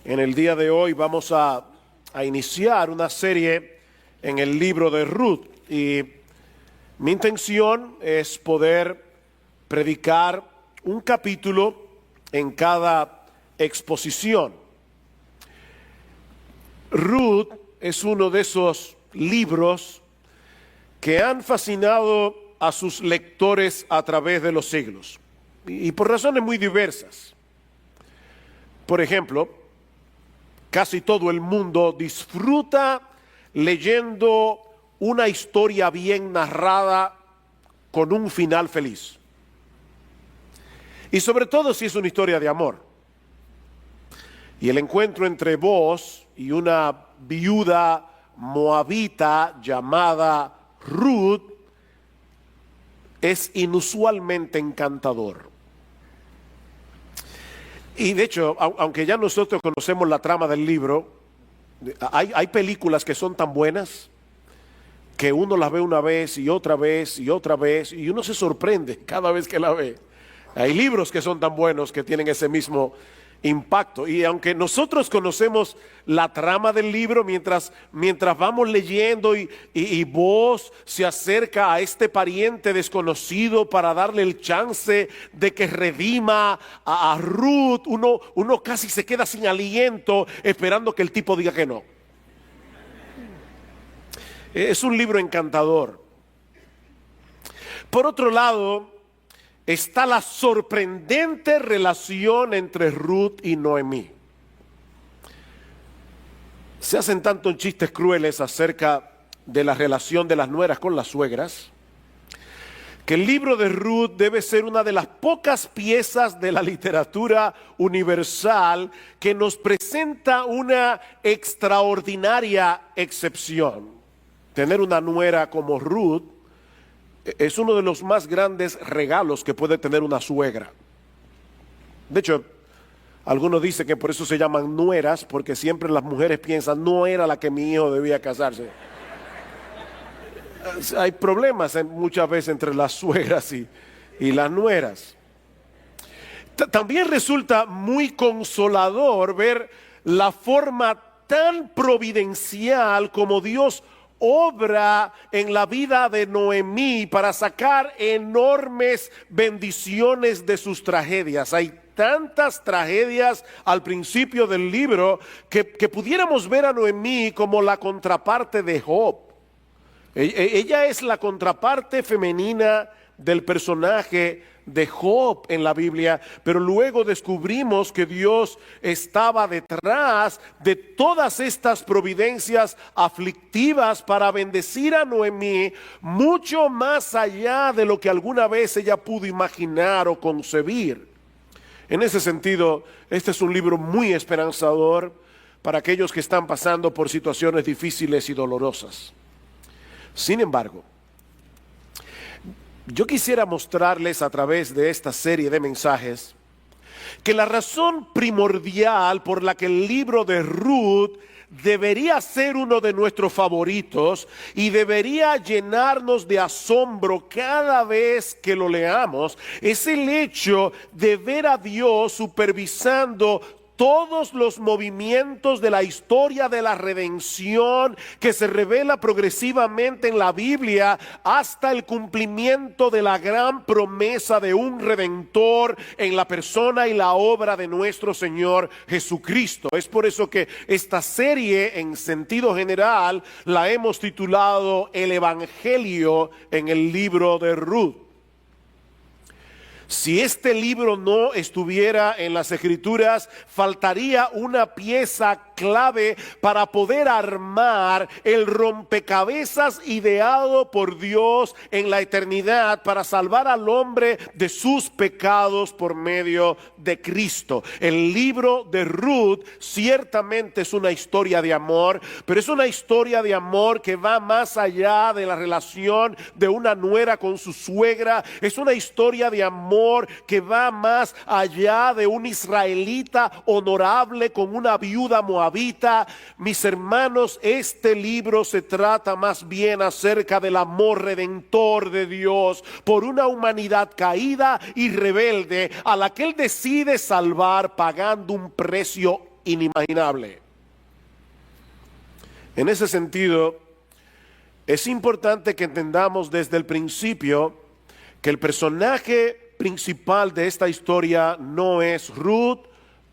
En el día de hoy vamos a iniciar una serie en el libro de Ruth y mi intención es poder predicar un capítulo en cada exposición. Ruth es uno de esos libros que han fascinado a sus lectores a través de los siglos y por razones muy diversas. Por ejemplo, casi todo el mundo disfruta leyendo una historia bien narrada con un final feliz. Y sobre todo si es una historia de amor. Y el encuentro entre vos y una viuda moabita llamada Ruth es inusualmente encantador. Y de hecho, aunque ya nosotros conocemos la trama del libro, hay películas que son tan buenas que uno las ve una vez y otra vez y otra vez y uno se sorprende cada vez que la ve. Hay libros que son tan buenos que tienen ese mismo impacto. Y aunque nosotros conocemos la trama del libro, mientras vamos leyendo y vos se acerca a este pariente desconocido para darle el chance de que redima a Ruth, uno casi se queda sin aliento esperando que el tipo diga que no. Es un libro encantador. Por otro lado, está la sorprendente relación entre Ruth y Noemí. Se hacen tantos chistes crueles acerca de la relación de las nueras con las suegras, que el libro de Ruth debe ser una de las pocas piezas de la literatura universal que nos presenta una extraordinaria excepción. Tener una nuera como Ruth es uno de los más grandes regalos que puede tener una suegra. De hecho, algunos dicen que por eso se llaman nueras, porque siempre las mujeres piensan, no era la que mi hijo debía casarse. Hay problemas muchas veces entre las suegras y las nueras. También resulta muy consolador ver la forma tan providencial como Dios obra en la vida de Noemí para sacar enormes bendiciones de sus tragedias. Hay tantas tragedias al principio del libro que pudiéramos ver a Noemí como la contraparte de Job. Ella es la contraparte femenina del personaje de Job en la Biblia, pero luego descubrimos que Dios estaba detrás de todas estas providencias aflictivas para bendecir a Noemí mucho más allá de lo que alguna vez ella pudo imaginar o concebir. En ese sentido, este es un libro muy esperanzador para aquellos que están pasando por situaciones difíciles y dolorosas. Sin embargo, yo quisiera mostrarles a través de esta serie de mensajes que la razón primordial por la que el libro de Ruth debería ser uno de nuestros favoritos y debería llenarnos de asombro cada vez que lo leamos es el hecho de ver a Dios supervisando todos los movimientos de la historia de la redención que se revela progresivamente en la Biblia hasta el cumplimiento de la gran promesa de un redentor en la persona y la obra de nuestro Señor Jesucristo. Es por eso que esta serie en sentido general la hemos titulado El Evangelio en el libro de Ruth. Si este libro no estuviera en las Escrituras, faltaría una pieza clave para poder armar el rompecabezas ideado por Dios en la eternidad para salvar al hombre de sus pecados por medio de Cristo. El libro de Ruth ciertamente es una historia de amor, pero es una historia de amor que va más allá de la relación de una nuera con su suegra. Es una historia de amor que va más allá de un israelita honorable con una viuda moabita. Mis hermanos, este libro se trata más bien acerca del amor redentor de Dios por una humanidad caída y rebelde a la que Él decide salvar pagando un precio inimaginable. En ese sentido, es importante que entendamos desde el principio que el personaje principal de esta historia no es Ruth,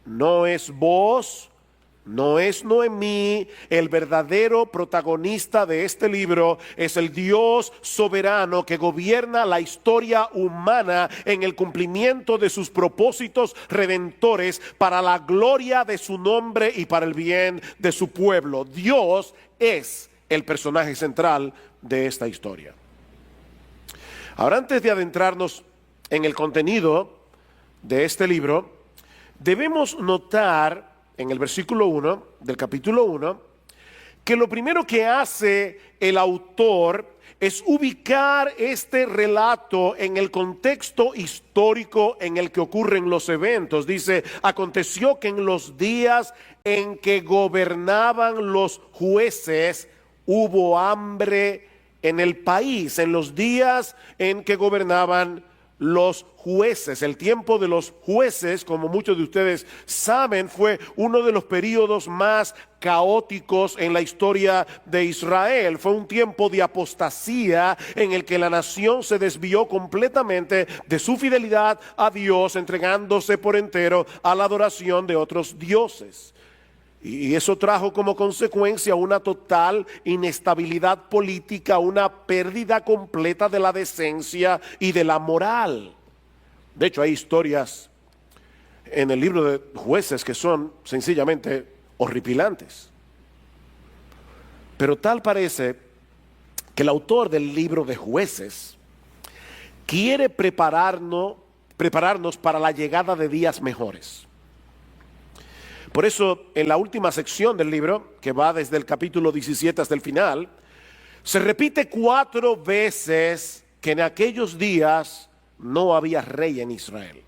no es Booz, no es Noemí. El verdadero protagonista de este libro es el Dios soberano que gobierna la historia humana en el cumplimiento de sus propósitos redentores para la gloria de su nombre y para el bien de su pueblo. Dios es el personaje central de esta historia. Ahora, antes de adentrarnos en el contenido de este libro, debemos notar en el versículo 1 del capítulo 1 que lo primero que hace el autor es ubicar este relato en el contexto histórico en el que ocurren los eventos. Dice: aconteció que en los días en que gobernaban los jueces hubo hambre en el país. En los días en que gobernaban los jueces. El tiempo de los jueces, como muchos de ustedes saben, fue uno de los periodos más caóticos en la historia de Israel. Fue un tiempo de apostasía en el que la nación se desvió completamente de su fidelidad a Dios, entregándose por entero a la adoración de otros dioses. Y eso trajo como consecuencia una total inestabilidad política, una pérdida completa de la decencia y de la moral. De hecho, hay historias en el libro de Jueces que son sencillamente horripilantes. Pero tal parece que el autor del libro de Jueces quiere prepararnos para la llegada de días mejores. Por eso, en la última sección del libro, que va desde el capítulo 17 hasta el final, se repite 4 veces que en aquellos días no había rey en Israel.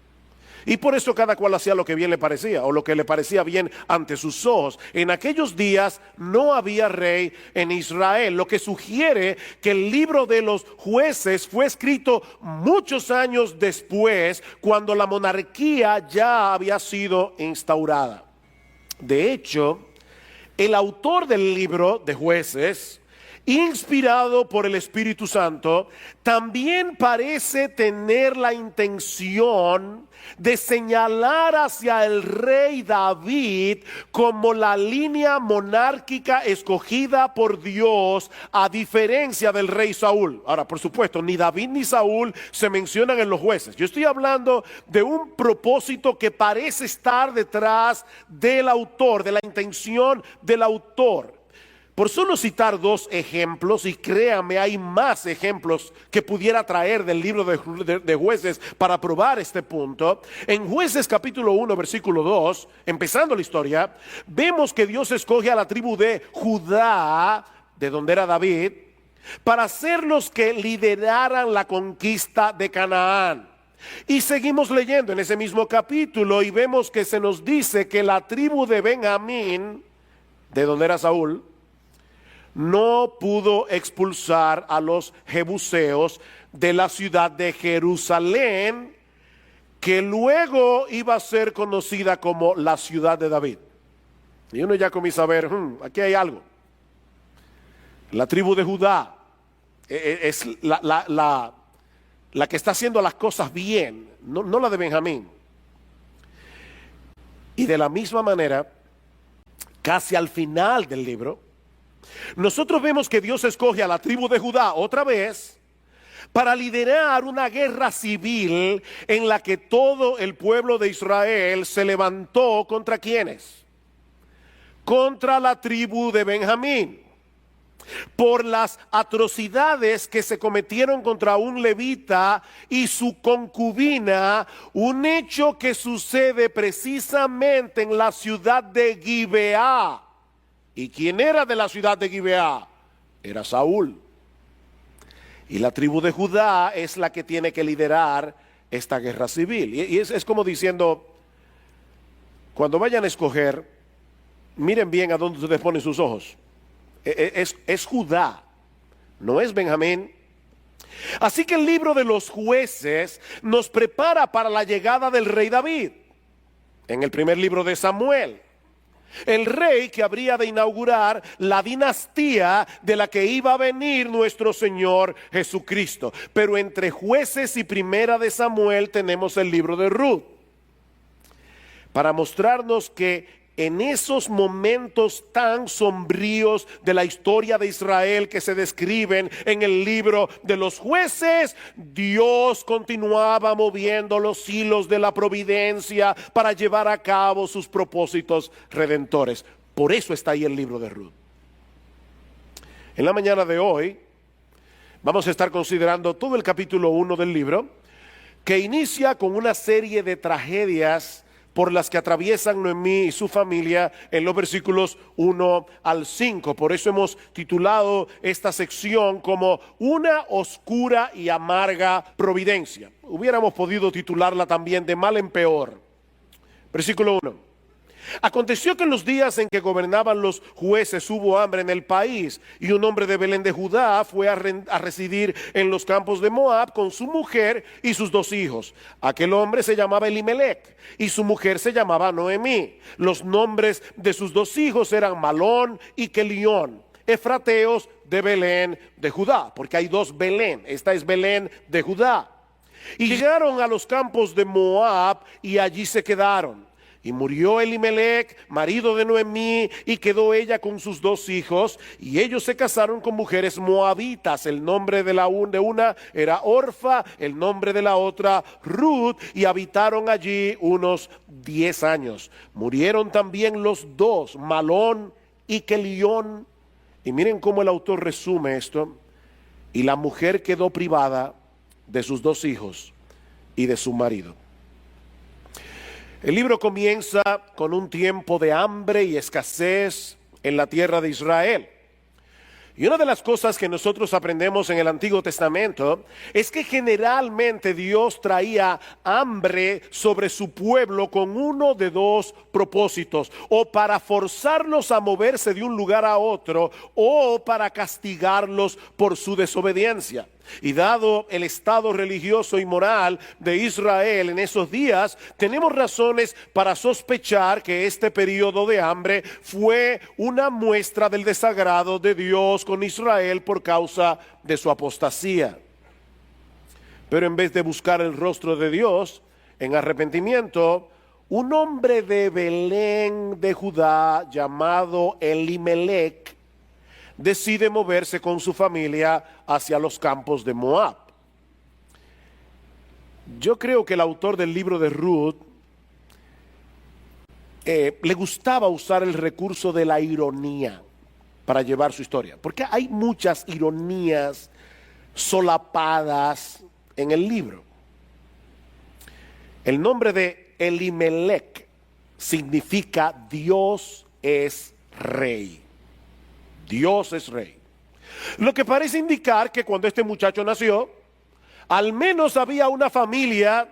Y por eso cada cual hacía lo que bien le parecía, o lo que le parecía bien ante sus ojos. En aquellos días no había rey en Israel, lo que sugiere que el libro de los Jueces fue escrito muchos años después, cuando la monarquía ya había sido instaurada. De hecho, el autor del libro de Jueces, inspirado por el Espíritu Santo, también parece tener la intención de señalar hacia el rey David como la línea monárquica escogida por Dios, a diferencia del rey Saúl. Ahora, por supuesto, ni David ni Saúl se mencionan en los Jueces. Yo estoy hablando de un propósito que parece estar detrás del autor, de la intención del autor. Por solo citar 2 ejemplos, y créame, hay más ejemplos que pudiera traer del libro de Jueces para probar este punto. En Jueces capítulo 1, versículo 2, empezando la historia, vemos que Dios escoge a la tribu de Judá, de donde era David, para ser los que lideraran la conquista de Canaán. Y seguimos leyendo en ese mismo capítulo y vemos que se nos dice que la tribu de Benjamín, de donde era Saúl, no pudo expulsar a los jebuseos de la ciudad de Jerusalén, que luego iba a ser conocida como la ciudad de David. Y uno ya comienza a ver, aquí hay algo. La tribu de Judá es la que está haciendo las cosas bien, no la de Benjamín. Y de la misma manera, casi al final del libro, nosotros vemos que Dios escoge a la tribu de Judá otra vez para liderar una guerra civil en la que todo el pueblo de Israel se levantó contra ¿quiénes? Contra la tribu de Benjamín, por las atrocidades que se cometieron contra un levita y su concubina, un hecho que sucede precisamente en la ciudad de Gibeá. ¿Y quién era de la ciudad de Gibeá? Era Saúl. Y la tribu de Judá es la que tiene que liderar esta guerra civil. Y es como diciendo, cuando vayan a escoger, miren bien a dónde ustedes ponen sus ojos. Es Judá, no es Benjamín. Así que el libro de los Jueces nos prepara para la llegada del rey David. En el primer libro de Samuel, el rey que habría de inaugurar la dinastía de la que iba a venir nuestro Señor Jesucristo. Pero entre Jueces y Primera de Samuel tenemos el libro de Ruth, para mostrarnos que en esos momentos tan sombríos de la historia de Israel que se describen en el libro de los Jueces, Dios continuaba moviendo los hilos de la providencia para llevar a cabo sus propósitos redentores. Por eso está ahí el libro de Ruth. En la mañana de hoy vamos a estar considerando todo el capítulo 1 del libro, que inicia con una serie de tragedias por las que atraviesan Noemí y su familia en los versículos 1 al 5. Por eso hemos titulado esta sección como Una oscura y amarga providencia. Hubiéramos podido titularla también De mal en peor. Versículo 1. Aconteció que en los días en que gobernaban los jueces hubo hambre en el país, y un hombre de Belén de Judá fue a residir en los campos de Moab con su mujer y sus 2 hijos. Aquel hombre se llamaba Elimelec y su mujer se llamaba Noemí. Los nombres de sus 2 hijos eran Malón y Kelión, efrateos de Belén de Judá, porque hay 2 Belén. Esta es Belén de Judá. Y llegaron a los campos de Moab y allí se quedaron. Y murió Elimelec, marido de Noemí, y quedó ella con sus 2 hijos, y ellos se casaron con mujeres moabitas. El nombre de una era Orfa, el nombre de la otra Ruth, y habitaron allí unos 10 años. Murieron también los 2, Malón y Kelión. Y miren cómo el autor resume esto. Y la mujer quedó privada de sus 2 hijos y de su marido. El libro comienza con un tiempo de hambre y escasez en la tierra de Israel. Y una de las cosas que nosotros aprendemos en el Antiguo Testamento es que generalmente Dios traía hambre sobre su pueblo con uno de 2 propósitos: o para forzarlos a moverse de un lugar a otro, o para castigarlos por su desobediencia. Y dado el estado religioso y moral de Israel en esos días, tenemos razones para sospechar que este periodo de hambre fue una muestra del desagrado de Dios con Israel por causa de su apostasía. Pero en vez de buscar el rostro de Dios en arrepentimiento, un hombre de Belén de Judá llamado Elimelec decide moverse con su familia hacia los campos de Moab. Yo creo que el autor del libro de Ruth le gustaba usar el recurso de la ironía para llevar su historia, porque hay muchas ironías solapadas en el libro. El nombre de Elimelec significa Dios es rey. Dios es rey. Lo que parece indicar que cuando este muchacho nació, al menos había una familia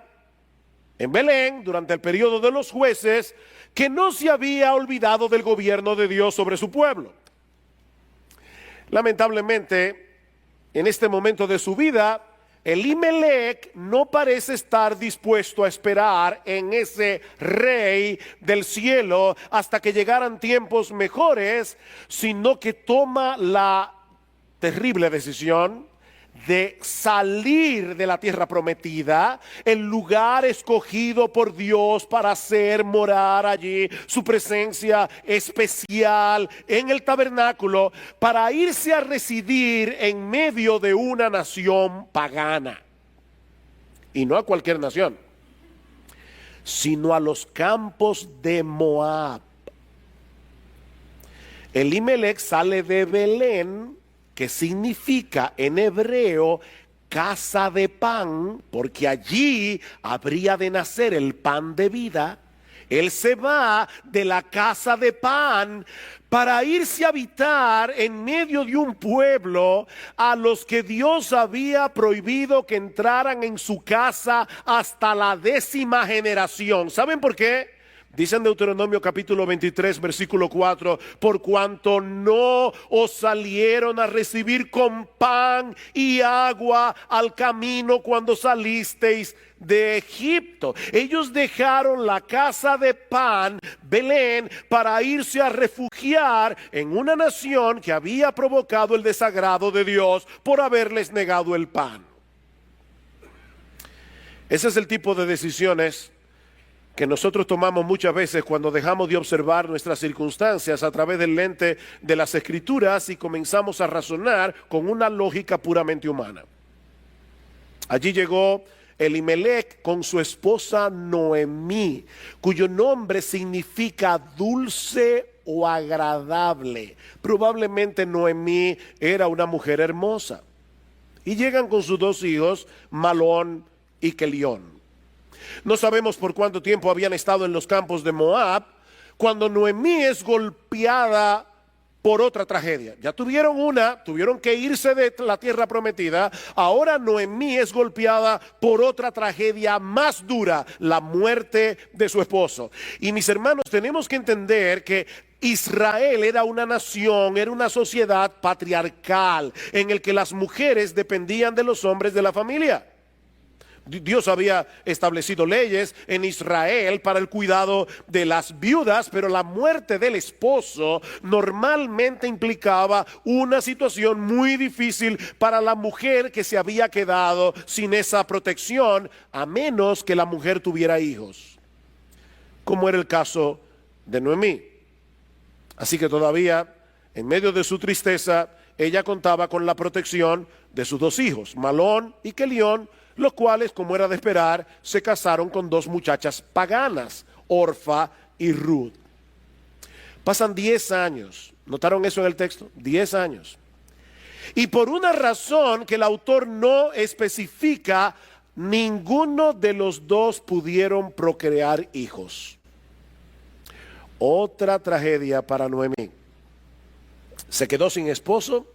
en Belén durante el periodo de los jueces que no se había olvidado del gobierno de Dios sobre su pueblo. Lamentablemente, en este momento de su vida, Elimelec no parece estar dispuesto a esperar en ese rey del cielo hasta que llegaran tiempos mejores, sino que toma la terrible decisión de salir de la tierra prometida, el lugar escogido por Dios para hacer morar allí su presencia especial en el tabernáculo, para irse a residir en medio de una nación pagana. Y no a cualquier nación, sino a los campos de Moab. Elimelec sale de Belén, que significa en hebreo casa de pan, porque allí habría de nacer el pan de vida. Él se va de la casa de pan para irse a habitar en medio de un pueblo a los que Dios había prohibido que entraran en su casa hasta la 10ª generación. ¿Saben por qué? Dice en Deuteronomio capítulo 23, versículo 4, por cuanto no os salieron a recibir con pan y agua al camino cuando salisteis de Egipto. Ellos dejaron la casa de pan, Belén, para irse a refugiar en una nación que había provocado el desagrado de Dios por haberles negado el pan. Ese es el tipo de decisiones que nosotros tomamos muchas veces cuando dejamos de observar nuestras circunstancias a través del lente de las Escrituras y comenzamos a razonar con una lógica puramente humana. Allí llegó Elimelech con su esposa Noemí, cuyo nombre significa dulce o agradable. Probablemente Noemí era una mujer hermosa. Y llegan con sus dos hijos, Malón y Kelión. No sabemos por cuánto tiempo habían estado en los campos de Moab cuando Noemí es golpeada por otra tragedia. Ya tuvieron que irse de la tierra prometida. Ahora Noemí es golpeada por otra tragedia más dura, la muerte de su esposo. Y mis hermanos, tenemos que entender que Israel era una nación, era una sociedad patriarcal en el que las mujeres dependían de los hombres de la familia. Dios había establecido leyes en Israel para el cuidado de las viudas, pero la muerte del esposo normalmente implicaba una situación muy difícil para la mujer que se había quedado sin esa protección, a menos que la mujer tuviera hijos, como era el caso de Noemí. Así que todavía, en medio de su tristeza, ella contaba con la protección de sus dos hijos, Malón y Kelión, los cuales, como era de esperar, se casaron con dos muchachas paganas, Orfa y Ruth. Pasan 10 años, ¿notaron eso en el texto? 10 años. Y por una razón que el autor no especifica, ninguno de los dos pudieron procrear hijos. Otra tragedia para Noemí. Se quedó sin esposo,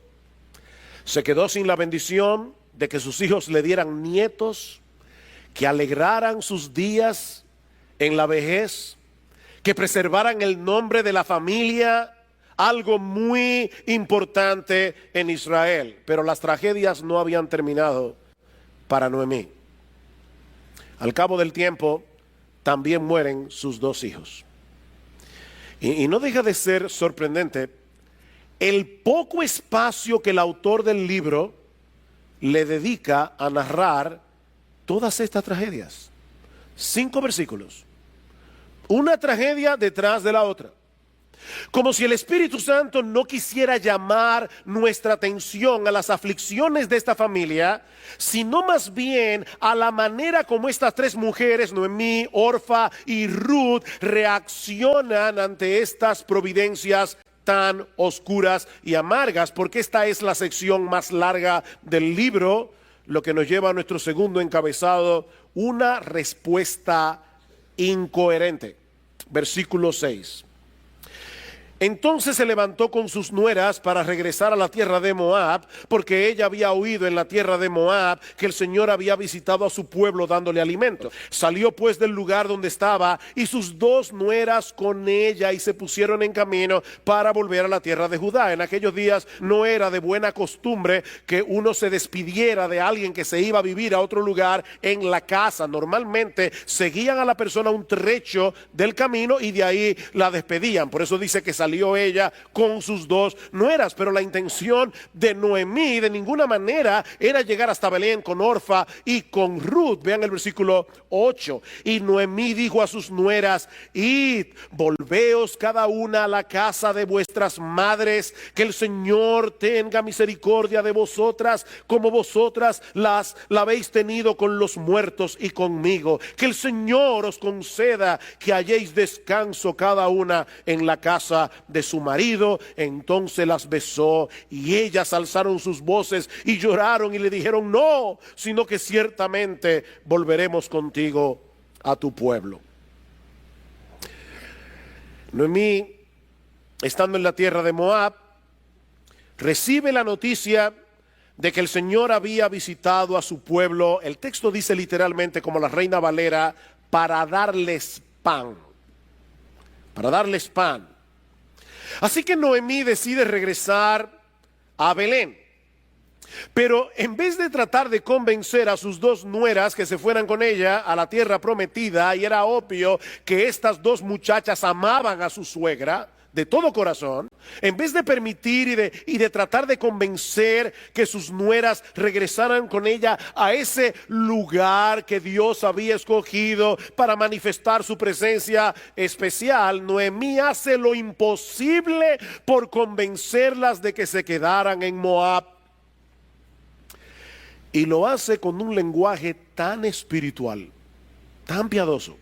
se quedó sin la bendición de que sus hijos le dieran nietos, que alegraran sus días en la vejez, que preservaran el nombre de la familia, algo muy importante en Israel. Pero las tragedias no habían terminado para Noemí. Al cabo del tiempo, también mueren sus dos hijos. Y no deja de ser sorprendente el poco espacio que el autor del libro le dedica a narrar todas estas tragedias. 5 versículos. Una tragedia detrás de la otra. Como si el Espíritu Santo no quisiera llamar nuestra atención a las aflicciones de esta familia, sino más bien a la manera como estas 3 mujeres, Noemí, Orfa y Ruth, reaccionan ante estas providencias tan oscuras y amargas, porque esta es la sección más larga del libro, lo que nos lleva a nuestro segundo encabezado, una respuesta incoherente. Versículo 6. Entonces se levantó con sus nueras para regresar a la tierra de Moab, porque ella había oído en la tierra de Moab que el Señor había visitado a su pueblo dándole alimento. Salió pues del lugar donde estaba y sus 2 nueras con ella y se pusieron en camino para volver a la tierra de Judá. En aquellos días no era de buena costumbre que uno se despidiera de alguien que se iba a vivir a otro lugar en la casa. Normalmente seguían a la persona un trecho del camino y de ahí la despedían. Por eso dice que salió ella con sus 2 nueras, pero la intención de Noemí de ninguna manera era llegar hasta Belén con Orfa y con Ruth. Vean el versículo 8. Y Noemí dijo a sus nueras: id, volveos cada una a la casa de vuestras madres, que el Señor tenga misericordia de vosotras, como vosotras la habéis tenido con los muertos y conmigo. Que el Señor os conceda que halléis descanso cada una en la casa de su marido. Entonces las besó y ellas alzaron sus voces y lloraron y le dijeron: no, sino que ciertamente volveremos contigo a tu pueblo. Noemí, estando en la tierra de Moab, recibe la noticia de que el Señor había visitado a su pueblo. El texto dice literalmente, como la Reina Valera, para darles pan. para darles pan. Así que Noemí decide regresar a Belén. Pero en vez de tratar de convencer a sus dos nueras que se fueran con ella a la tierra prometida, y era obvio que estas dos muchachas amaban a su suegra de todo corazón, en vez de permitir y de tratar de convencer que sus nueras regresaran con ella a ese lugar que Dios había escogido para manifestar su presencia especial, Noemí hace lo imposible por convencerlas de que se quedaran en Moab. Y lo hace con un lenguaje tan espiritual, tan piadoso.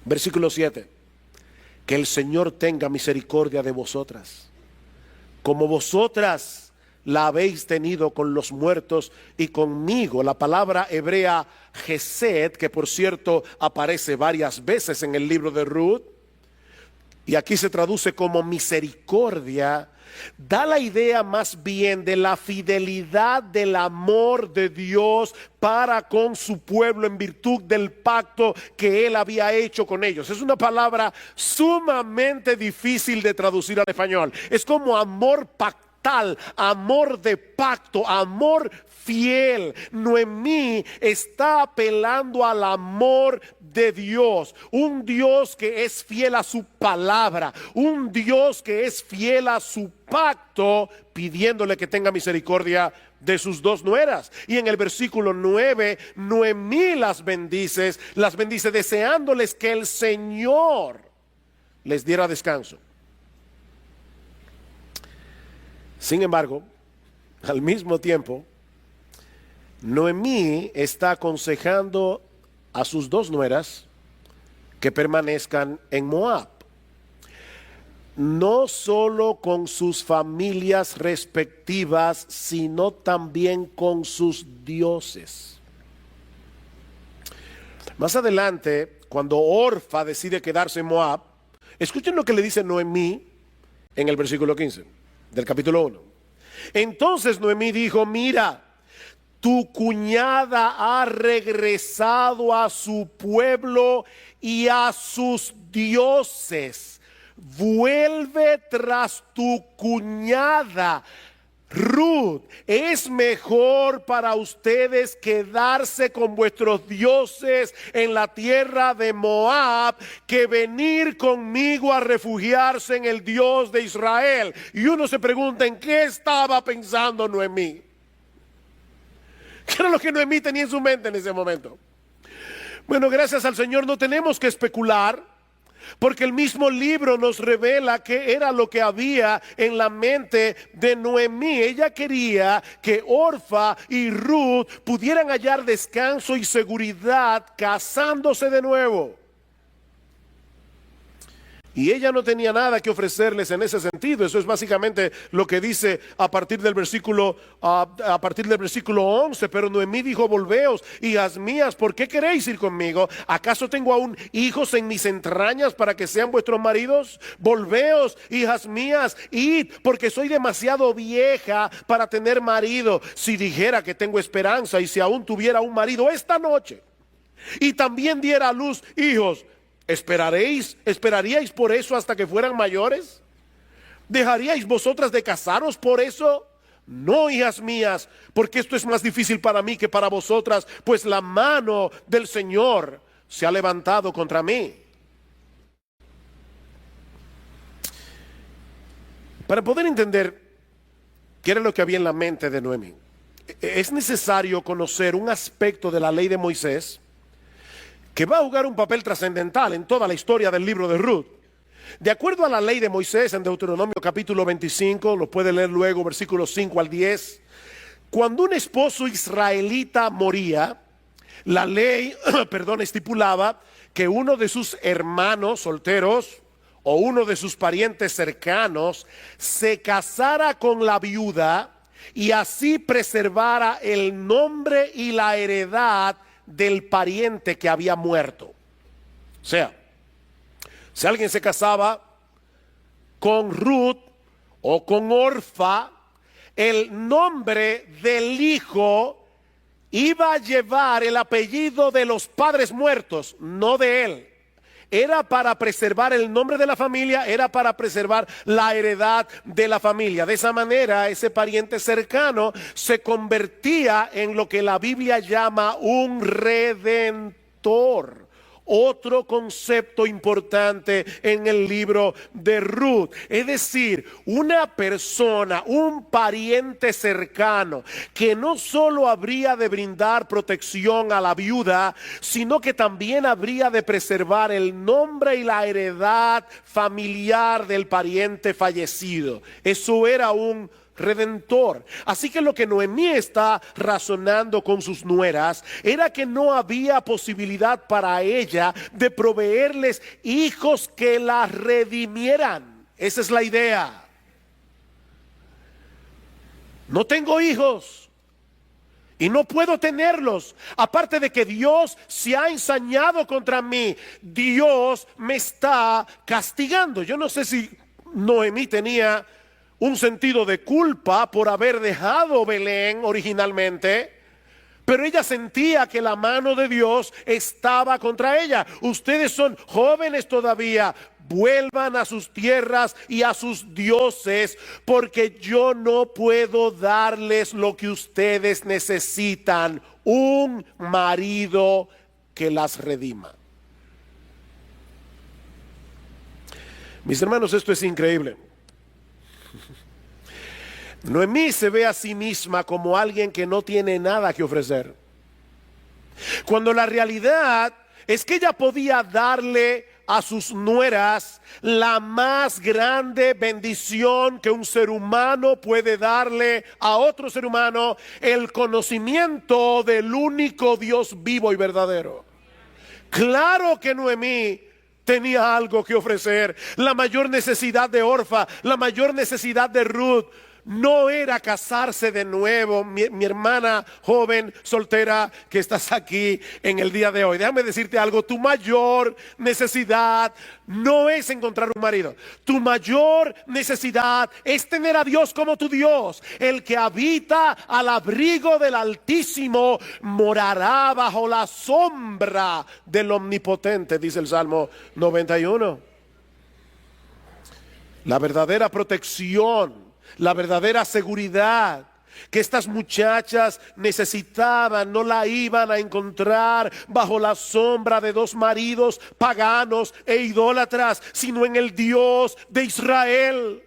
Versículo 7. Que el Señor tenga misericordia de vosotras, como vosotras la habéis tenido con los muertos y conmigo. La palabra hebrea Gesed, que por cierto aparece varias veces en el libro de Ruth, y aquí se traduce como misericordia, da la idea más bien de la fidelidad del amor de Dios para con su pueblo en virtud del pacto que él había hecho con ellos. Es una palabra sumamente difícil de traducir al español. Es como amor pactal, amor de pacto, amor fiel. Noemí está apelando al amor de Dios, un Dios que es fiel a su palabra, un Dios que es fiel a su pacto, pidiéndole que tenga misericordia de sus dos nueras. Y en el versículo 9, Noemí las bendice deseándoles que el Señor les diera descanso. Sin embargo, al mismo tiempo, Noemí está aconsejando a sus dos nueras que permanezcan en Moab, no solo con sus familias respectivas, sino también con sus dioses. Más adelante, cuando Orfa decide quedarse en Moab, escuchen lo que le dice Noemí en el versículo 15 del capítulo 1. Entonces Noemí dijo: mira, tu cuñada ha regresado a su pueblo y a sus dioses. Vuelve tras tu cuñada. Ruth, es mejor para ustedes quedarse con vuestros dioses en la tierra de Moab que venir conmigo a refugiarse en el Dios de Israel. Y uno se pregunta, ¿en qué estaba pensando Noemí? ¿Qué era lo que Noemí tenía en su mente en ese momento? Bueno, gracias al Señor no tenemos que especular, porque el mismo libro nos revela qué era lo que había en la mente de Noemí. Ella quería que Orfa y Ruth pudieran hallar descanso y seguridad casándose de nuevo. Y ella no tenía nada que ofrecerles en ese sentido. Eso es básicamente lo que dice a partir del versículo 11. Pero Noemí dijo: volveos, hijas mías, ¿por qué queréis ir conmigo? ¿Acaso tengo aún hijos en mis entrañas para que sean vuestros maridos? Volveos, hijas mías, id, porque soy demasiado vieja para tener marido. Si dijera que tengo esperanza, y si aún tuviera un marido esta noche, y también diera a luz hijos, ¿esperaríais por eso hasta que fueran mayores? ¿Dejaríais vosotras de casaros por eso? No, hijas mías, porque esto es más difícil para mí que para vosotras, pues la mano del Señor se ha levantado contra mí. Para poder entender qué era lo que había en la mente de Noemí, es necesario conocer un aspecto de la ley de Moisés que va a jugar un papel trascendental en toda la historia del libro de Ruth. De acuerdo a la ley de Moisés en Deuteronomio capítulo 25, lo puede leer luego, versículos 5 al 10, cuando un esposo israelita moría, la ley, estipulaba que uno de sus hermanos solteros o uno de sus parientes cercanos se casara con la viuda y así preservara el nombre y la heredad del pariente que había muerto. O sea, si alguien se casaba con Ruth o con Orfa, el nombre del hijo iba a llevar el apellido de los padres muertos, no de él. era para preservar el nombre de la familia, era para preservar la heredad de la familia. De esa manera, ese pariente cercano se convertía en lo que la Biblia llama un redentor. Otro concepto importante en el libro de Ruth, es decir, una persona, un pariente cercano que no solo habría de brindar protección a la viuda, sino que también habría de preservar el nombre y la heredad familiar del pariente fallecido. Eso era un redentor. Así que lo que Noemí está razonando con sus nueras era que no había posibilidad para ella de proveerles hijos que la redimieran. Esa es la idea. No tengo hijos y no puedo tenerlos. Aparte de que Dios se ha ensañado contra mí, Dios me está castigando. Yo no sé si Noemí tenía un sentido de culpa por haber dejado Belén originalmente, pero ella sentía que la mano de Dios estaba contra ella. Ustedes son jóvenes todavía, vuelvan a sus tierras y a sus dioses, porque yo no puedo darles lo que ustedes necesitan, un marido que las redima. Mis hermanos, esto es increíble. Noemí se ve a sí misma como alguien que no tiene nada que ofrecer, cuando la realidad es que ella podía darle a sus nueras la más grande bendición que un ser humano puede darle a otro ser humano: el conocimiento del único Dios vivo y verdadero. Claro que Noemí tenía algo que ofrecer. La mayor necesidad de Orfa, la mayor necesidad de Ruth, no era casarse de nuevo. Mi hermana joven soltera que estás aquí en el día de hoy, déjame decirte algo: tu mayor necesidad no es encontrar un marido. Tu mayor necesidad es tener a Dios como tu Dios. El que habita al abrigo del Altísimo morará bajo la sombra del Omnipotente, dice el Salmo 91. La verdadera protección, la verdadera seguridad que estas muchachas necesitaban, no la iban a encontrar bajo la sombra de dos maridos paganos e idólatras, sino en el Dios de Israel.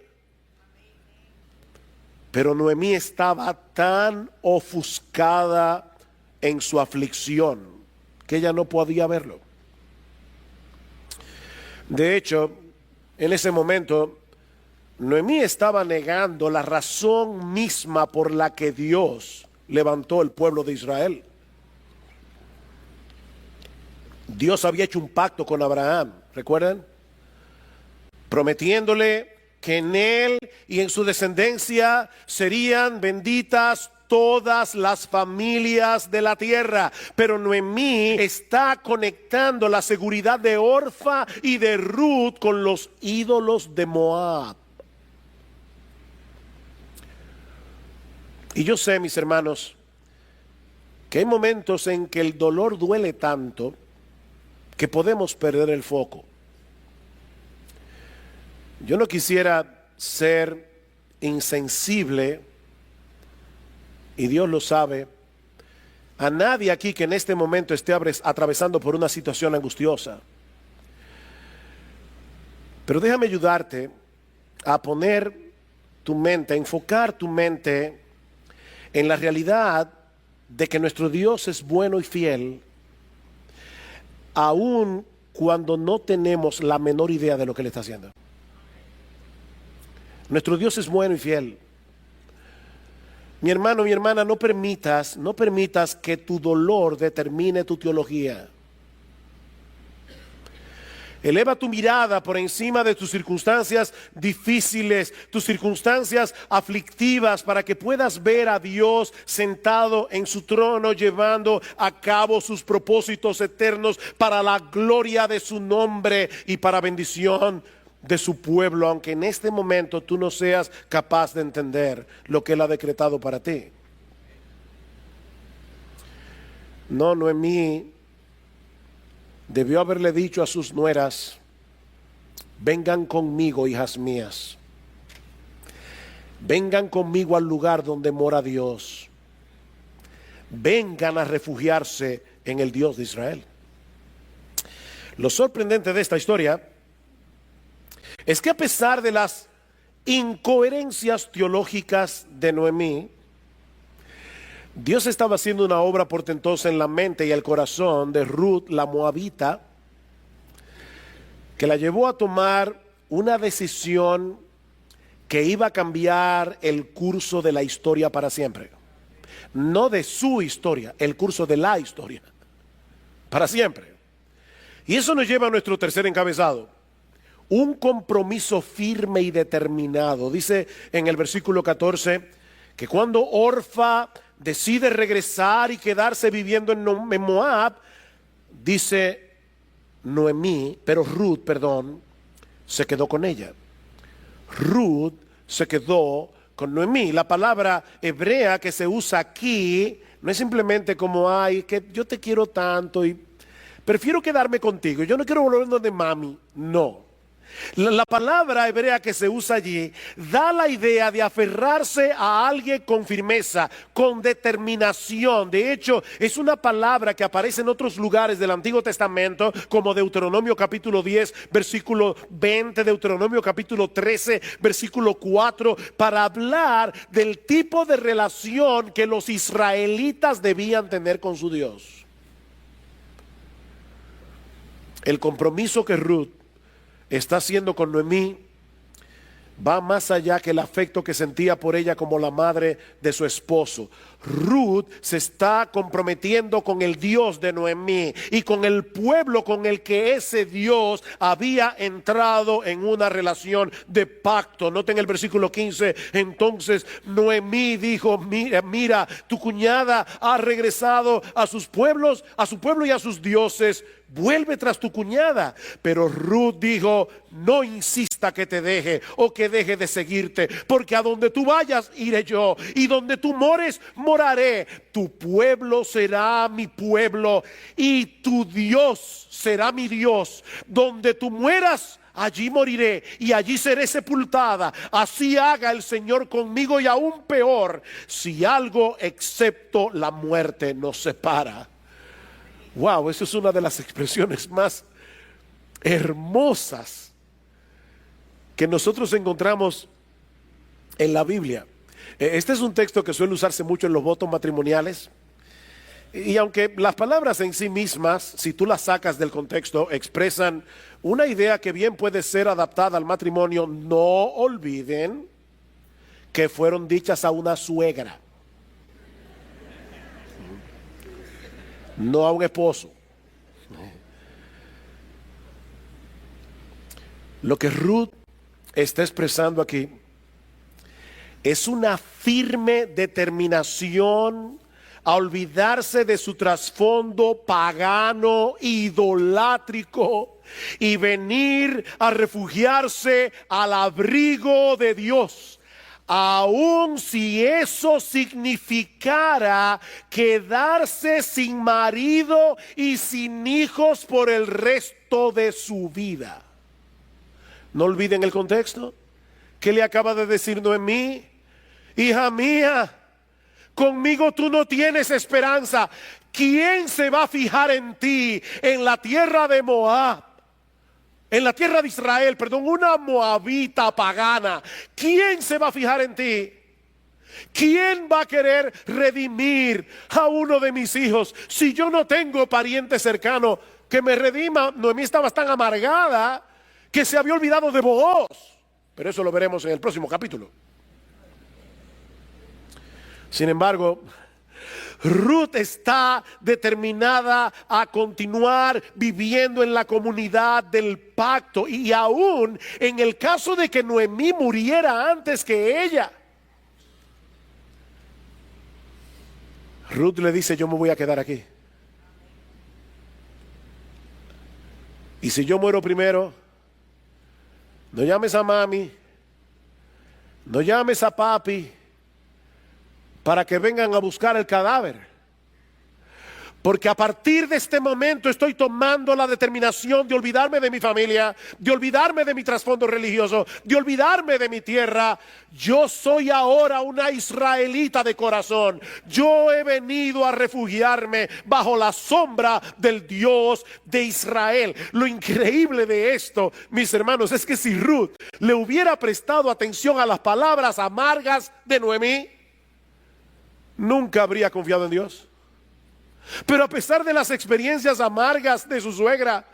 Pero Noemí estaba tan ofuscada en su aflicción que ella no podía verlo. De hecho, en ese momento, Noemí estaba negando la razón misma por la que Dios levantó el pueblo de Israel. Dios había hecho un pacto con Abraham, ¿recuerdan? Prometiéndole que en él y en su descendencia serían benditas todas las familias de la tierra. Pero Noemí está conectando la seguridad de Orfa y de Ruth con los ídolos de Moab. Y yo sé, mis hermanos, que hay momentos en que el dolor duele tanto que podemos perder el foco. Yo no quisiera ser insensible, y Dios lo sabe, a nadie aquí que en este momento esté atravesando por una situación angustiosa. Pero déjame ayudarte a poner tu mente, a enfocar tu mente en la realidad de que nuestro Dios es bueno y fiel, aun cuando no tenemos la menor idea de lo que Él está haciendo. Nuestro Dios es bueno y fiel. Mi hermano, mi hermana, no permitas que tu dolor determine tu teología. Eleva tu mirada por encima de tus circunstancias difíciles, tus circunstancias aflictivas, para que puedas ver a Dios sentado en su trono, llevando a cabo sus propósitos eternos para la gloria de su nombre y para bendición de su pueblo, aunque en este momento tú no seas capaz de entender lo que Él ha decretado para ti. No, Noemí debió haberle dicho a sus nueras: vengan conmigo, hijas mías, vengan conmigo al lugar donde mora Dios, vengan a refugiarse en el Dios de Israel. Lo sorprendente de esta historia es que a pesar de las incoherencias teológicas de Noemí, Dios estaba haciendo una obra portentosa en la mente y el corazón de Ruth, la moabita, que la llevó a tomar una decisión que iba a cambiar el curso de la historia para siempre. No de su historia, el curso de la historia, para siempre. Y eso nos lleva a nuestro tercer encabezado: un compromiso firme y determinado. Dice en el versículo 14 que cuando Orfa decide regresar y quedarse viviendo en Moab, dice Ruth, se quedó con ella. Ruth se quedó con Noemí. La palabra hebrea que se usa aquí no es simplemente como, ay, que yo te quiero tanto y prefiero quedarme contigo, yo no quiero volver donde mami. No. La palabra hebrea que se usa allí da la idea de aferrarse a alguien con firmeza, con determinación. De hecho, es una palabra que aparece en otros lugares del Antiguo Testamento, como Deuteronomio capítulo 10, versículo 20, Deuteronomio capítulo 13, versículo 4, para hablar del tipo de relación que los israelitas debían tener con su Dios. El compromiso que Ruth está haciendo con Noemí va más allá que el afecto que sentía por ella como la madre de su esposo. Ruth se está comprometiendo con el Dios de Noemí y con el pueblo con el que ese Dios había entrado en una relación de pacto. Noten el versículo 15. Entonces Noemí dijo: mira, tu cuñada ha regresado a sus pueblos, a su pueblo y a sus dioses. Vuelve tras tu cuñada. Pero Ruth dijo: no insista que te deje o que deje de seguirte, porque a donde tú vayas iré yo, y donde tú mores moraré. Tu pueblo será mi pueblo y tu Dios será mi Dios. Donde tú mueras, allí moriré y allí seré sepultada. Así haga el Señor conmigo, y aún peor, si algo excepto la muerte nos separa. Wow, eso es una de las expresiones más hermosas que nosotros encontramos en la Biblia. Este es un texto que suele usarse mucho en los votos matrimoniales. Y aunque las palabras en sí mismas, si tú las sacas del contexto, expresan una idea que bien puede ser adaptada al matrimonio, no olviden que fueron dichas a una suegra, no a un esposo. Lo que Ruth está expresando aquí es una firme determinación a olvidarse de su trasfondo pagano, idolátrico, y venir a refugiarse al abrigo de Dios, aun si eso significara quedarse sin marido y sin hijos por el resto de su vida. No olviden el contexto. ¿Qué le acaba de decir Noemí? Hija mía, conmigo tú no tienes esperanza. ¿Quién se va a fijar en ti en la tierra de Moab? En la tierra de Israel, perdón, una moabita pagana. ¿Quién se va a fijar en ti? ¿Quién va a querer redimir a uno de mis hijos si yo no tengo pariente cercano que me redima? Noemí estaba tan amargada que se había olvidado de Booz. Pero eso lo veremos en el próximo capítulo. Sin embargo, Ruth está determinada a continuar viviendo en la comunidad del pacto, y aún en el caso de que Noemí muriera antes que ella, Ruth le dice: yo me voy a quedar aquí. Y si yo muero primero, no llames a mami, no llames a papi para que vengan a buscar el cadáver, Porque a partir de este momento estoy tomando la determinación de olvidarme de mi familia, de olvidarme de mi trasfondo religioso, de olvidarme de mi tierra. Yo soy ahora una israelita de corazón. Yo he venido a refugiarme bajo la sombra del Dios de Israel. Lo increíble de esto, mis hermanos, es que si Ruth le hubiera prestado atención a las palabras amargas de Noemí, nunca habría confiado en Dios. Pero a pesar de las experiencias amargas de su suegra,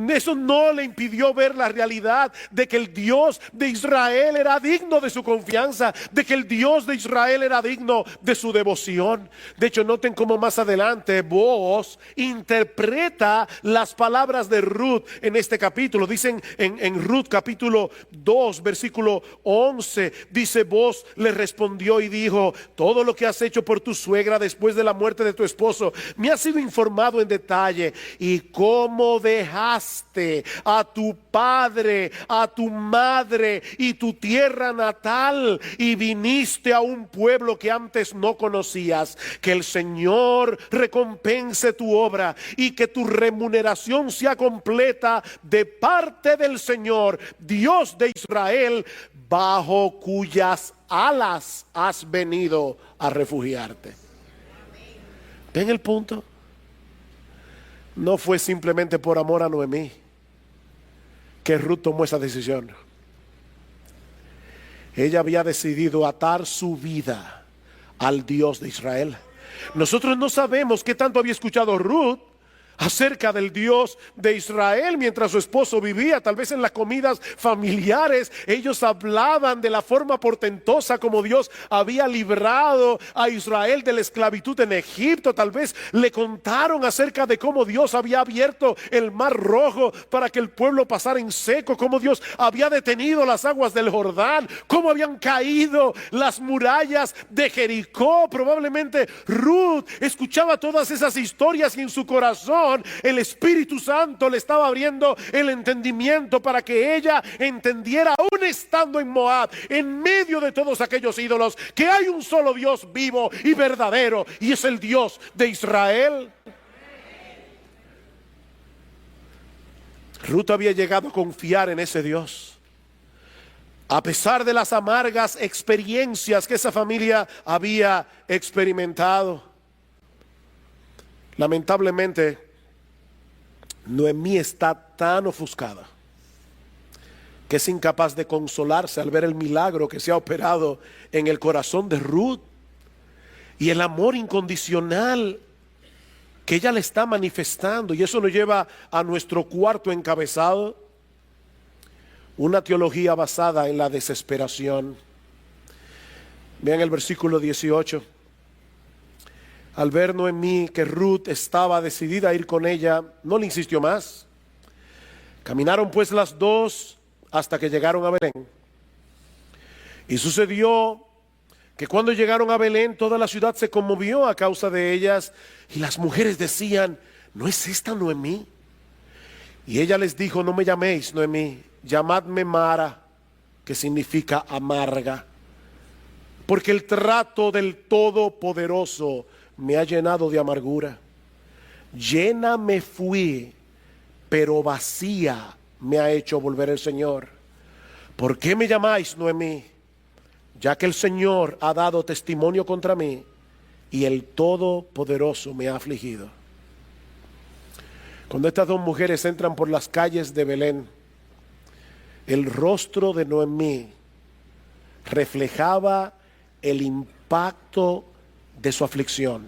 eso no le impidió ver la realidad de que el Dios de Israel era digno de su confianza, de que el Dios de Israel era digno de su devoción. De hecho, noten cómo más adelante Booz interpreta las palabras de Ruth en este capítulo. Dicen en Ruth capítulo 2 versículo 11, dice: Booz le respondió y dijo: todo lo que has hecho por tu suegra después de la muerte de tu esposo me ha sido informado en detalle, y cómo dejaste a tu padre, a tu madre y tu tierra natal, y viniste a un pueblo que antes no conocías. Que el Señor recompense tu obra y que tu remuneración sea completa de parte del Señor, Dios de Israel, bajo cuyas alas has venido a refugiarte. ¿Ven el punto? No fue simplemente por amor a Noemí que Ruth tomó esa decisión. Ella había decidido atar su vida al Dios de Israel. Nosotros no sabemos qué tanto había escuchado Ruth acerca del Dios de Israel mientras su esposo vivía. Tal vez en las comidas familiares ellos hablaban de la forma portentosa como Dios había librado a Israel de la esclavitud en Egipto. Tal vez le contaron acerca de cómo Dios había abierto el mar rojo para que el pueblo pasara en seco, cómo Dios había detenido las aguas del Jordán, cómo habían caído las murallas de Jericó. Probablemente Ruth escuchaba todas esas historias y en su corazón el Espíritu Santo le estaba abriendo el entendimiento para que ella entendiera, aún estando en Moab, en medio de todos aquellos ídolos, que hay un solo Dios vivo y verdadero, y es el Dios de Israel. Ruth había llegado a confiar en ese Dios, a pesar de las amargas experiencias que esa familia había experimentado. Lamentablemente, Noemí está tan ofuscada que es incapaz de consolarse al ver el milagro que se ha operado en el corazón de Ruth y el amor incondicional que ella le está manifestando. Y eso nos lleva a nuestro cuarto encabezado: una teología basada en la desesperación. Vean el versículo 18. Al ver Noemí que Ruth estaba decidida a ir con ella, no le insistió más. Caminaron pues las dos hasta que llegaron a Belén. Y sucedió que cuando llegaron a Belén, toda la ciudad se conmovió a causa de ellas, y las mujeres decían: ¿no es esta Noemí? Y ella les dijo: no me llaméis Noemí, llamadme Mara, que significa amarga, porque el trato del Todopoderoso me ha llenado de amargura. Llena me fui, pero vacía me ha hecho volver el Señor. ¿Por qué me llamáis Noemí? Ya que el Señor ha dado testimonio contra mí, y el Todopoderoso me ha afligido. Cuando estas dos mujeres entran por las calles de Belén, el rostro de Noemí reflejaba el impacto de su aflicción,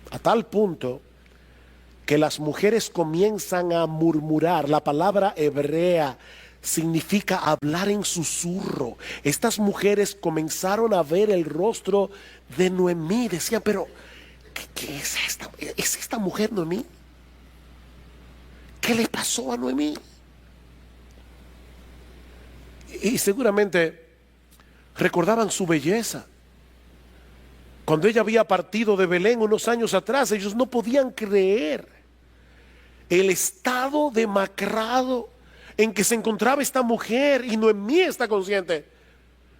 a tal punto que las mujeres comienzan a murmurar. La palabra hebrea significa hablar en susurro. Estas mujeres comenzaron a ver el rostro de Noemí. Decían: pero ¿qué es esta? ¿Es esta mujer Noemí? ¿Qué le pasó a Noemí? Y seguramente recordaban su belleza. Cuando ella había partido de Belén unos años atrás, ellos no podían creer el estado demacrado en que se encontraba esta mujer. Y Noemí está consciente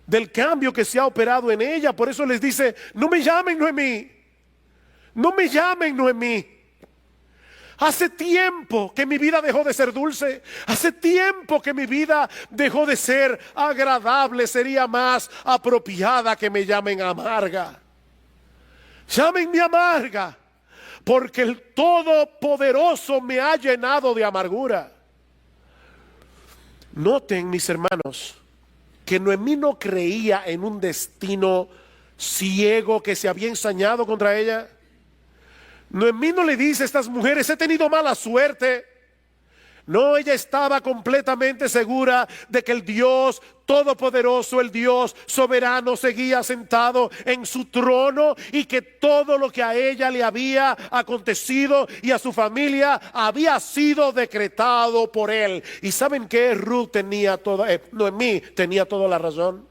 del cambio que se ha operado en ella. Por eso les dice: no me llamen Noemí, No me llamen Noemí. Hace tiempo que mi vida dejó de ser dulce. Hace tiempo que mi vida dejó de ser agradable. Sería más apropiada que me llamen amarga. Llámenme amarga, porque el Todopoderoso me ha llenado de amargura. Noten, mis hermanos, que Noemí no creía en un destino ciego que se había ensañado contra ella. Noemí no le dice a estas mujeres: he tenido mala suerte. No, ella estaba completamente segura de que el Dios Todopoderoso, el Dios soberano, seguía sentado en su trono, y que todo lo que a ella le había acontecido y a su familia había sido decretado por él. ¿Y saben qué? Noemí tenía toda la razón.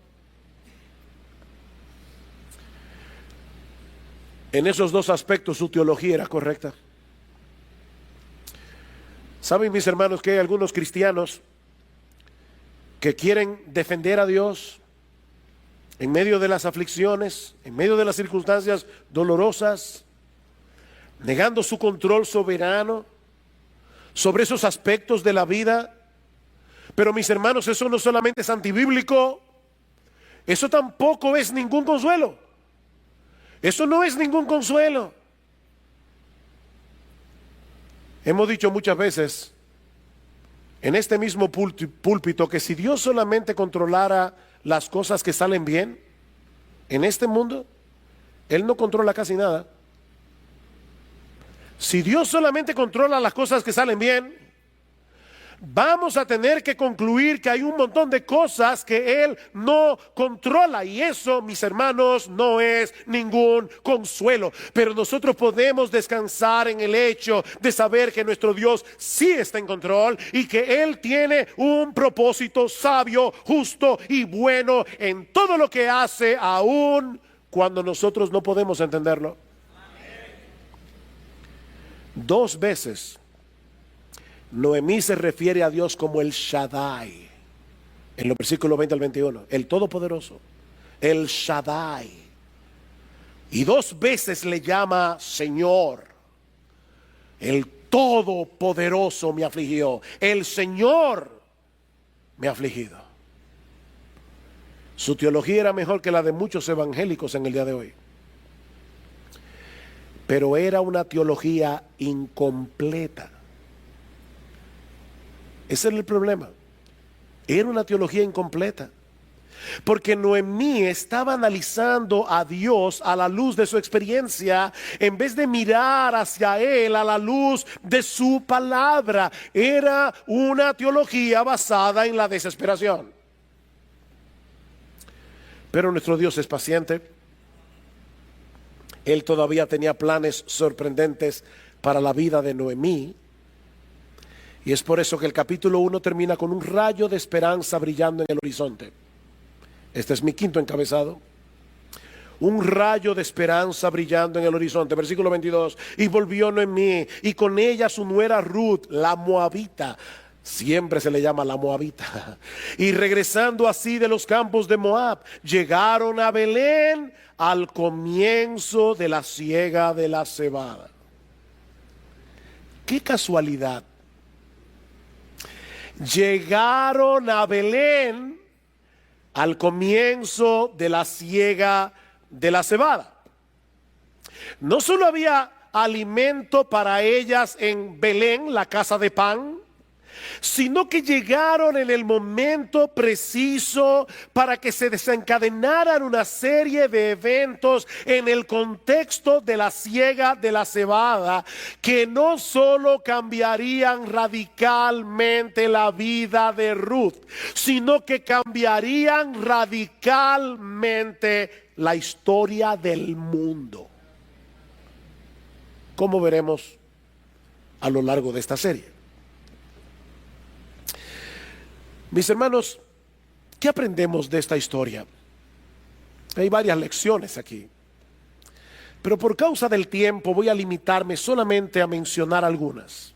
En esos dos aspectos su teología era correcta. Saben, mis hermanos, que hay algunos cristianos que quieren defender a Dios en medio de las aflicciones, en medio de las circunstancias dolorosas, negando su control soberano sobre esos aspectos de la vida. Pero, mis hermanos, eso no solamente es antibíblico, eso tampoco es ningún consuelo. Eso no es ningún consuelo. Hemos dicho muchas veces en este mismo púlpito que si Dios solamente controlara las cosas que salen bien en este mundo, Él no controla casi nada. Si Dios solamente controla las cosas que salen bien, vamos a tener que concluir que hay un montón de cosas que Él no controla, y eso, mis hermanos, no es ningún consuelo. Pero nosotros podemos descansar en el hecho de saber que nuestro Dios sí está en control y que Él tiene un propósito sabio, justo y bueno en todo lo que hace, aun cuando nosotros no podemos entenderlo. Dos veces Noemí se refiere a Dios como el Shaddai, en los versículos 20 al 21, el Todopoderoso, el Shaddai. Y dos veces le llama Señor. El Todopoderoso me afligió, el Señor me ha afligido. Su teología era mejor que la de muchos evangélicos en el día de hoy, pero era una teología incompleta. Ese era el problema. Era una teología incompleta, porque Noemí estaba analizando a Dios a la luz de su experiencia, en vez de mirar hacia Él a la luz de su palabra. Era una teología basada en la desesperación. Pero nuestro Dios es paciente. Él todavía tenía planes sorprendentes para la vida de Noemí. Y es por eso que el capítulo 1 termina con un rayo de esperanza brillando en el horizonte. Este es mi quinto encabezado. Un rayo de esperanza brillando en el horizonte. Versículo 22. Y volvió Noemí, y con ella su nuera Ruth, la moabita. Siempre se le llama la moabita. Y regresando así de los campos de Moab, llegaron a Belén al comienzo de la siega de la cebada. ¡Qué casualidad! Llegaron a Belén al comienzo de la siega de la cebada. No solo había alimento para ellas en Belén, la casa de pan, sino que llegaron en el momento preciso para que se desencadenaran una serie de eventos en el contexto de la siega de la cebada, que no solo cambiarían radicalmente la vida de Ruth, sino que cambiarían radicalmente la historia del mundo, como veremos a lo largo de esta serie. Mis hermanos, ¿qué aprendemos de esta historia? Hay varias lecciones aquí, pero por causa del tiempo voy a limitarme solamente a mencionar algunas.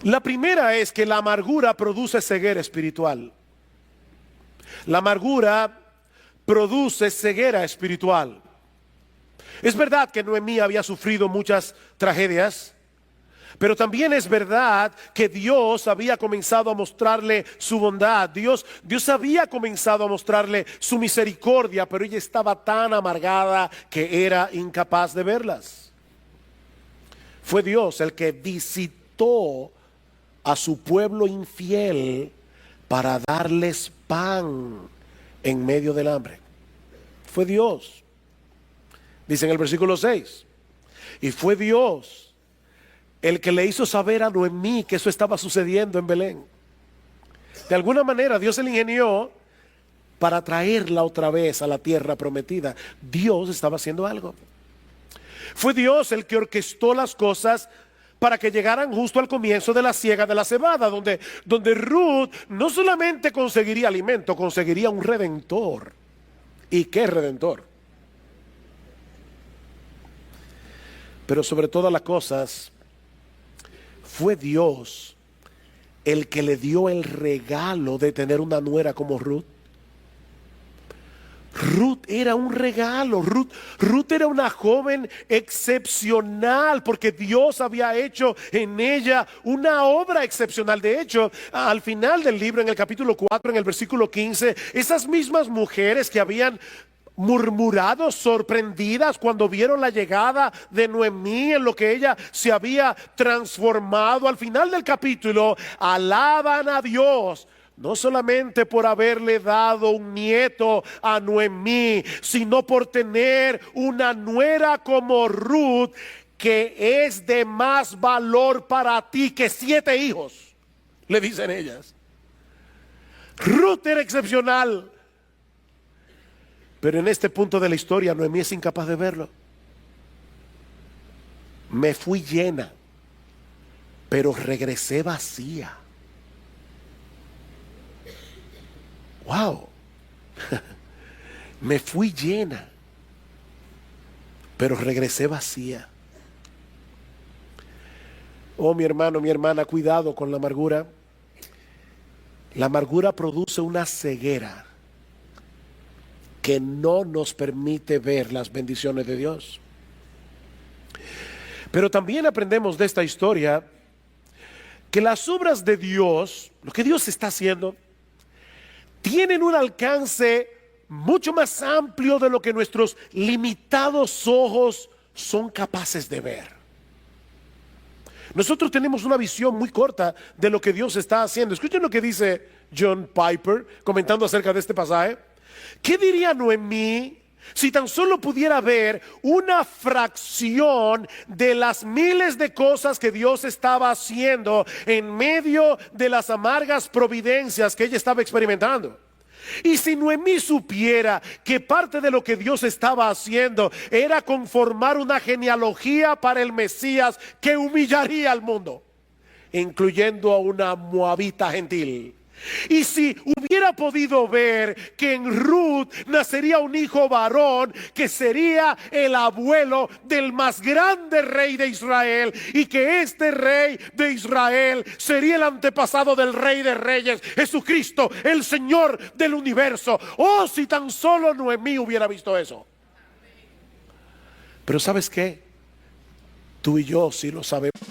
La primera es que la amargura produce ceguera espiritual. La amargura produce ceguera espiritual. Es verdad que Noemí había sufrido muchas tragedias, pero también es verdad que Dios había comenzado a mostrarle su bondad. Dios había comenzado a mostrarle su misericordia, pero ella estaba tan amargada que era incapaz de verlas. Fue Dios el que visitó a su pueblo infiel para darles pan en medio del hambre. Fue Dios. Dice en el versículo 6, y fue Dios el que le hizo saber a Noemí que eso estaba sucediendo en Belén. De alguna manera Dios se le ingenió para traerla otra vez a la tierra prometida. Dios estaba haciendo algo. Fue Dios el que orquestó las cosas para que llegaran justo al comienzo de la siega de la cebada, donde Ruth no solamente conseguiría alimento, conseguiría un redentor. ¿Y qué redentor? Pero sobre todas las cosas, fue Dios el que le dio el regalo de tener una nuera como Ruth. Ruth era un regalo. Ruth era una joven excepcional porque Dios había hecho en ella una obra excepcional. De hecho, al final del libro, en el capítulo 4, en el versículo 15, esas mismas mujeres que habían murmurado, sorprendidas cuando vieron la llegada de Noemí, en lo que ella se había transformado, al final del capítulo alaban a Dios, no solamente por haberle dado un nieto a Noemí, sino por tener una nuera como Ruth, que es de más valor para ti que 7 hijos, le dicen ellas. Ruth era excepcional. Pero en este punto de la historia, Noemí es incapaz de verlo. Me fui llena, pero regresé vacía. Wow. Me fui llena, pero regresé vacía. Oh, mi hermano, mi hermana, cuidado con la amargura. La amargura produce una ceguera que no nos permite ver las bendiciones de Dios. Pero también aprendemos de esta historia que las obras de Dios, lo que Dios está haciendo, tienen un alcance mucho más amplio de lo que nuestros limitados ojos son capaces de ver. Nosotros tenemos una visión muy corta de lo que Dios está haciendo. Escuchen lo que dice John Piper comentando acerca de este pasaje. ¿Qué diría Noemí si tan solo pudiera ver una fracción de las miles de cosas que Dios estaba haciendo en medio de las amargas providencias que ella estaba experimentando? Y si Noemí supiera que parte de lo que Dios estaba haciendo era conformar una genealogía para el Mesías que humillaría al mundo, incluyendo a una moabita gentil. Y si hubiera podido ver que en Ruth nacería un hijo varón que sería el abuelo del más grande rey de Israel, y que este rey de Israel sería el antepasado del rey de reyes, Jesucristo, el Señor del universo. Oh, si tan solo Noemí hubiera visto eso. Pero ¿sabes qué? Tú y yo sí lo sabemos.